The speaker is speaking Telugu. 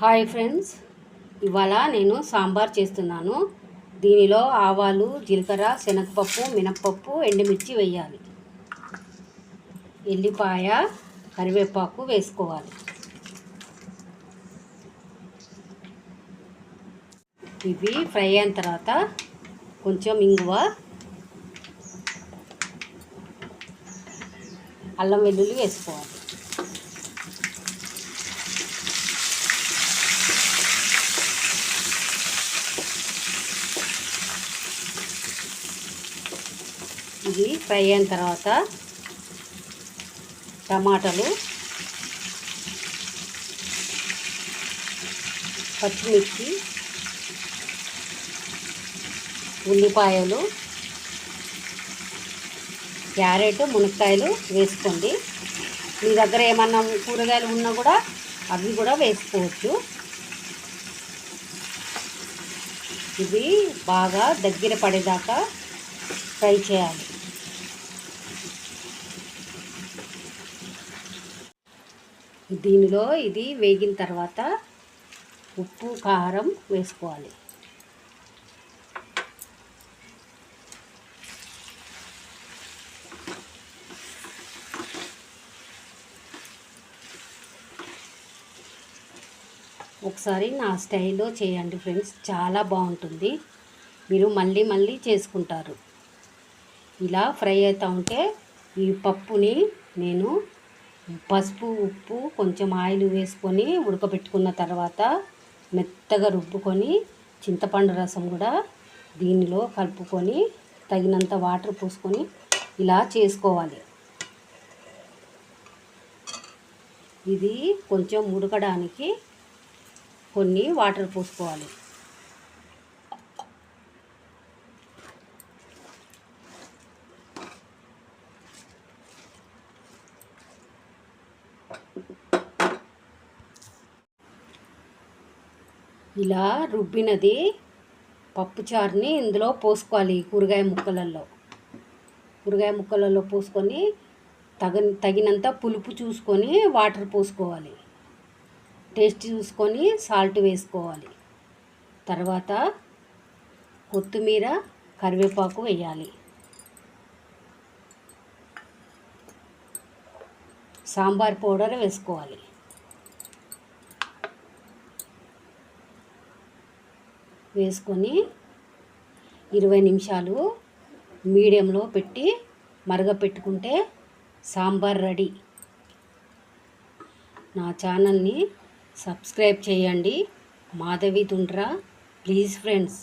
హాయ్ ఫ్రెండ్స్, ఇవాళ నేను సాంబార్ చేస్తున్నాను. దీనిలో ఆవాలు, జీలకర్ర, శనగపప్పు, మినప్పప్పు, ఎండుమిర్చి వేయాలి. ఎల్లిపాయ, కరివేపాకు వేసుకోవాలి. ఇవి ఫ్రై అయిన తర్వాత కొంచెం ఇంగువ, అల్లం వెల్లుల్లి వేసుకోవాలి. ఇది ఫ్రై అయిన తర్వాత టమాటాలు, పచ్చిమిర్చి, ఉల్లిపాయలు, క్యారెట్, మునక్కాయలు వేసుకోండి. మీ దగ్గర ఏమన్నా కూరగాయలు ఉన్నా కూడా అవి కూడా వేసుకోవచ్చు. ఇది బాగా దగ్గర పడేదాకా ఫ్రై చేయాలి. దీనిలో ఇది వేగిన తర్వాత ఉప్పు, కారం వేసుకోవాలి. ఒకసారి నా స్టైల్లో చేయండి ఫ్రెండ్స్, చాలా బాగుంటుంది. మీరు మళ్ళీ మళ్ళీ చేసుకుంటారు. ఇలా ఫ్రై అవుతూ ఉంటే ఈ పప్పుని నేను పసుపు, ఉప్పు, కొంచెం ఆయిల్ వేసుకొని ఉడకబెట్టుకున్న తర్వాత మెత్తగా రుబ్బుకొని చింతపండు రసం కూడా దీనిలో కలుపుకొని తగినంత వాటర్ పోసుకొని ఇలా చేసుకోవాలి. ఇది కొంచెం ఉడకడానికి కొన్ని వాటర్ పోసుకోవాలి. ఇలా రుబ్బినది పప్పుచారుని ఇందులో పోసుకోవాలి. కూరగాయ ముక్కలలో పోసుకొని తగినంత పులుపు చూసుకొని వాటర్ పోసుకోవాలి. టేస్ట్ చూసుకొని సాల్ట్ వేసుకోవాలి. తర్వాత కొత్తిమీర, కరివేపాకు వేయాలి. సాంబార్ పౌడర్ వేసుకోవాలి. వేసుకొని 20 నిమిషాలు మీడియంలో పెట్టి మరగపెట్టుకుంటే సాంబార్ రెడీ. నా ఛానల్ని సబ్స్క్రైబ్ చేయండి. మాధవి తుండ్రా, ప్లీజ్ ఫ్రెండ్స్.